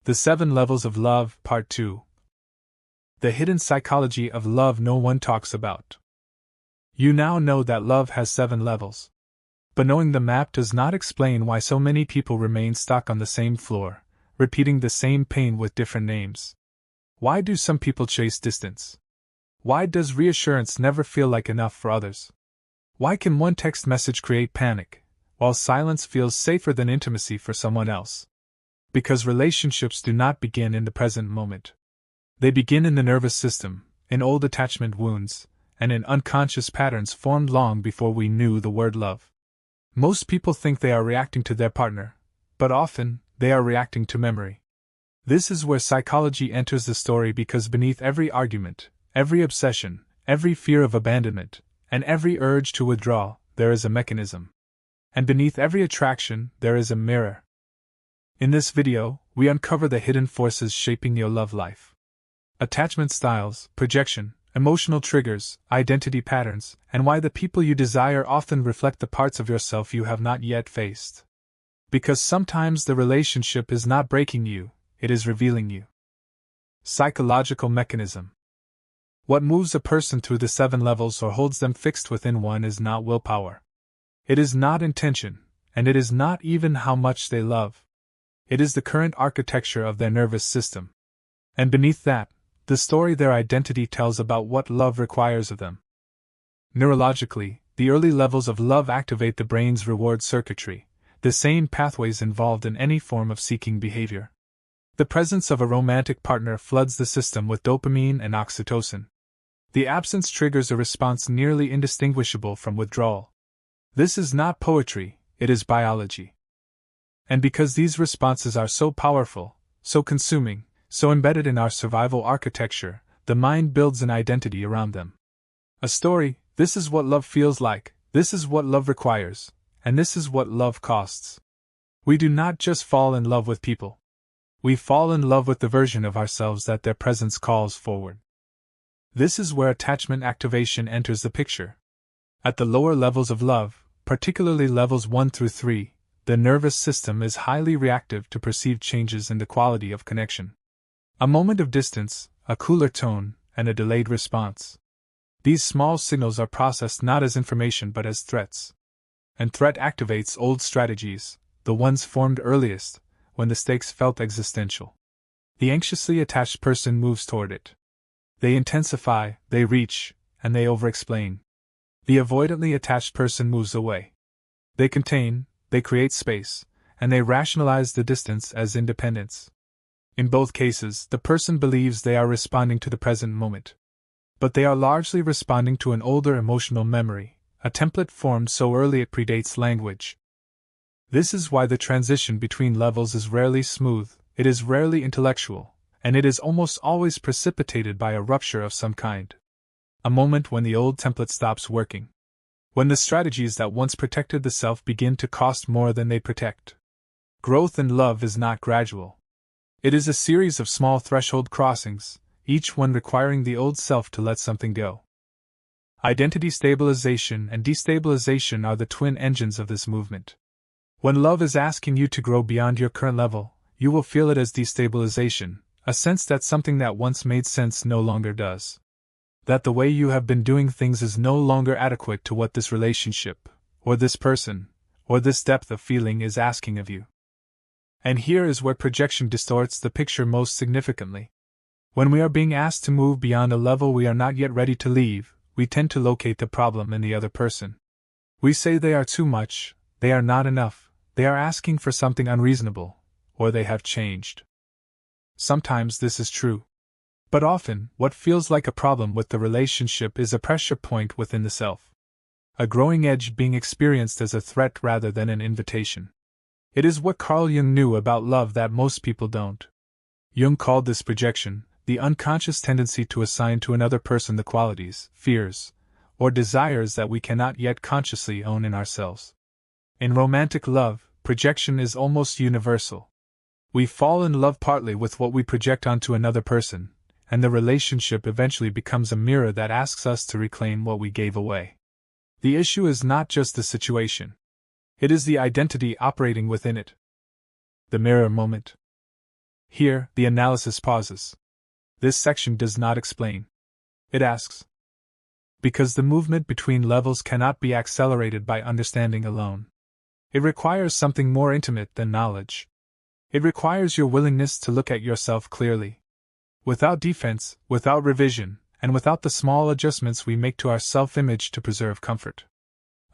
The 7 Levels of Love, Part 2. The hidden psychology of love no one talks about. You now know that love has 7 levels. But knowing the map does not explain why so many people remain stuck on the same floor, repeating the same pain with different names. Why do some people chase distance? Why does reassurance never feel like enough for others? Why can one text message create panic, while silence feels safer than intimacy for someone else? Because relationships do not begin in the present moment. They begin in the nervous system, in old attachment wounds, and in unconscious patterns formed long before we knew the word love. Most people think they are reacting to their partner, but often, they are reacting to memory. This is where psychology enters the story, because beneath every argument, every obsession, every fear of abandonment, and every urge to withdraw, there is a mechanism. And beneath every attraction, there is a mirror. In this video, we uncover the hidden forces shaping your love life. Attachment styles, projection, emotional triggers, identity patterns, and why the people you desire often reflect the parts of yourself you have not yet faced. Because sometimes the relationship is not breaking you, it is revealing you. Psychological mechanism. What moves a person through the 7 levels or holds them fixed within one is not willpower. It is not intention, and it is not even how much they love. It is the current architecture of their nervous system. And beneath that, the story their identity tells about what love requires of them. Neurologically, the early levels of love activate the brain's reward circuitry, the same pathways involved in any form of seeking behavior. The presence of a romantic partner floods the system with dopamine and oxytocin. The absence triggers a response nearly indistinguishable from withdrawal. This is not poetry, it is biology. And because these responses are so powerful, so consuming, so embedded in our survival architecture, the mind builds an identity around them. A story: this is what love feels like, this is what love requires, and this is what love costs. We do not just fall in love with people. We fall in love with the version of ourselves that their presence calls forward. This is where attachment activation enters the picture. At the lower levels of love, particularly levels 1 through 3, the nervous system is highly reactive to perceived changes in the quality of connection. A moment of distance, a cooler tone, and a delayed response. These small signals are processed not as information but as threats. And threat activates old strategies, the ones formed earliest, when the stakes felt existential. The anxiously attached person moves toward it. They intensify, they reach, and they over-explain. The avoidantly attached person moves away. They contain, they create space, and they rationalize the distance as independence. In both cases, the person believes they are responding to the present moment. But they are largely responding to an older emotional memory, a template formed so early it predates language. This is why the transition between levels is rarely smooth, it is rarely intellectual, and it is almost always precipitated by a rupture of some kind. A moment when the old template stops working. When the strategies that once protected the self begin to cost more than they protect. Growth in love is not gradual. It is a series of small threshold crossings, each one requiring the old self to let something go. Identity stabilization and destabilization are the twin engines of this movement. When love is asking you to grow beyond your current level, you will feel it as destabilization, a sense that something that once made sense no longer does. That the way you have been doing things is no longer adequate to what this relationship, or this person, or this depth of feeling is asking of you. And here is where projection distorts the picture most significantly. When we are being asked to move beyond a level we are not yet ready to leave, we tend to locate the problem in the other person. We say they are too much, they are not enough, they are asking for something unreasonable, or they have changed. Sometimes this is true. But often, what feels like a problem with the relationship is a pressure point within the self. A growing edge being experienced as a threat rather than an invitation. It is what Carl Jung knew about love that most people don't. Jung called this projection, the unconscious tendency to assign to another person the qualities, fears, or desires that we cannot yet consciously own in ourselves. In romantic love, projection is almost universal. We fall in love partly with what we project onto another person, and the relationship eventually becomes a mirror that asks us to reclaim what we gave away. The issue is not just the situation. It is the identity operating within it. The mirror moment. Here, the analysis pauses. This section does not explain. It asks. Because the movement between levels cannot be accelerated by understanding alone. It requires something more intimate than knowledge. It requires your willingness to look at yourself clearly. Without defense, without revision, and without the small adjustments we make to our self-image to preserve comfort.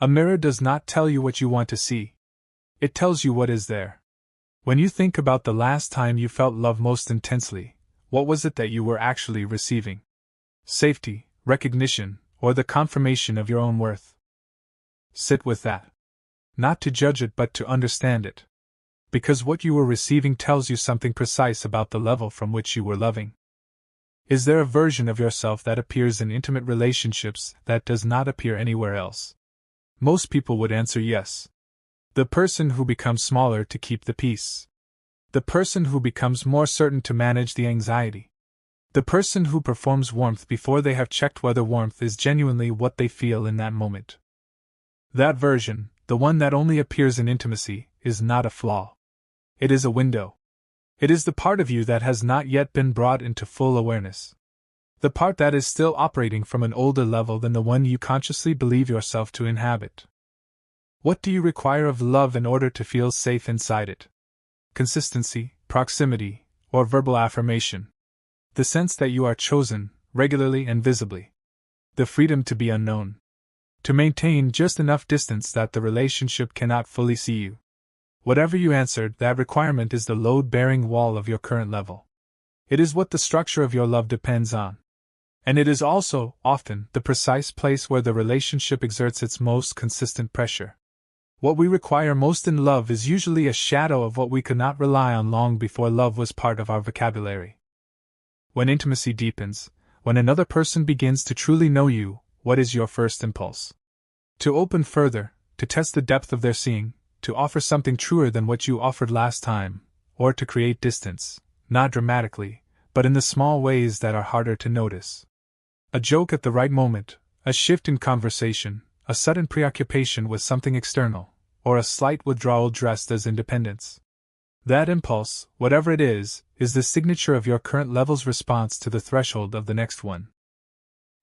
A mirror does not tell you what you want to see. It tells you what is there. When you think about the last time you felt love most intensely, what was it that you were actually receiving? Safety, recognition, or the confirmation of your own worth? Sit with that. Not to judge it but to understand it. Because what you were receiving tells you something precise about the level from which you were loving. Is there a version of yourself that appears in intimate relationships that does not appear anywhere else? Most people would answer yes. The person who becomes smaller to keep the peace. The person who becomes more certain to manage the anxiety. The person who performs warmth before they have checked whether warmth is genuinely what they feel in that moment. That version, the one that only appears in intimacy, is not a flaw. It is a window. It is the part of you that has not yet been brought into full awareness. The part that is still operating from an older level than the one you consciously believe yourself to inhabit. What do you require of love in order to feel safe inside it? Consistency, proximity, or verbal affirmation. The sense that you are chosen, regularly and visibly. The freedom to be unknown. To maintain just enough distance that the relationship cannot fully see you. Whatever you answered, that requirement is the load-bearing wall of your current level. It is what the structure of your love depends on. And it is also, often, the precise place where the relationship exerts its most consistent pressure. What we require most in love is usually a shadow of what we could not rely on long before love was part of our vocabulary. When intimacy deepens, when another person begins to truly know you, what is your first impulse? To open further, to test the depth of their seeing, to offer something truer than what you offered last time, or to create distance, not dramatically, but in the small ways that are harder to notice. A joke at the right moment, a shift in conversation, a sudden preoccupation with something external, or a slight withdrawal dressed as independence. That impulse, whatever it is the signature of your current level's response to the threshold of the next one.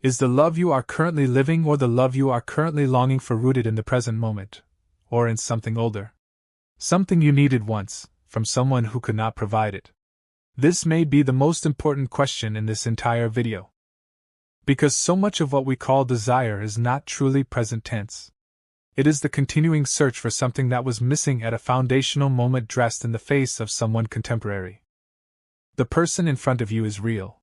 Is the love you are currently living or the love you are currently longing for rooted in the present moment, or in something older? Something you needed once, from someone who could not provide it? This may be the most important question in this entire video. Because so much of what we call desire is not truly present tense. It is the continuing search for something that was missing at a foundational moment dressed in the face of someone contemporary. The person in front of you is real.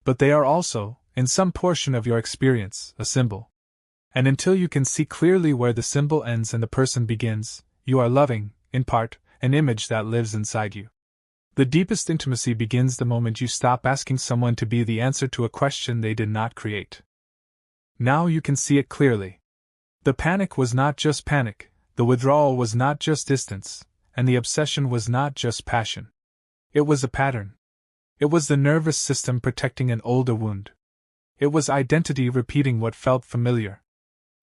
But they are also, in some portion of your experience, a symbol. And until you can see clearly where the symbol ends and the person begins, you are loving, in part, an image that lives inside you. The deepest intimacy begins the moment you stop asking someone to be the answer to a question they did not create. Now you can see it clearly. The panic was not just panic, the withdrawal was not just distance, and the obsession was not just passion. It was a pattern. It was the nervous system protecting an older wound. It was identity repeating what felt familiar.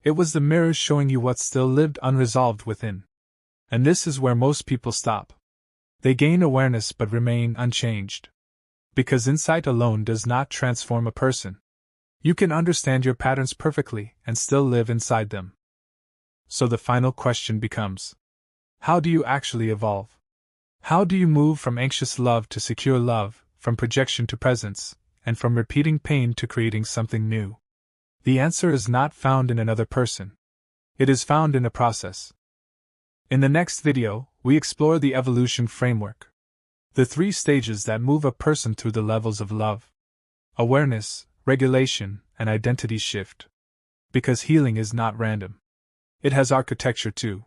It was the mirror showing you what still lived unresolved within. And this is where most people stop. They gain awareness but remain unchanged. Because insight alone does not transform a person. You can understand your patterns perfectly and still live inside them. So the final question becomes: how do you actually evolve? How do you move from anxious love to secure love, from projection to presence, and from repeating pain to creating something new? The answer is not found in another person. It is found in a process. In the next video, we explore the evolution framework. The 3 stages that move a person through the levels of love. Awareness, regulation, and identity shift. Because healing is not random. It has architecture too.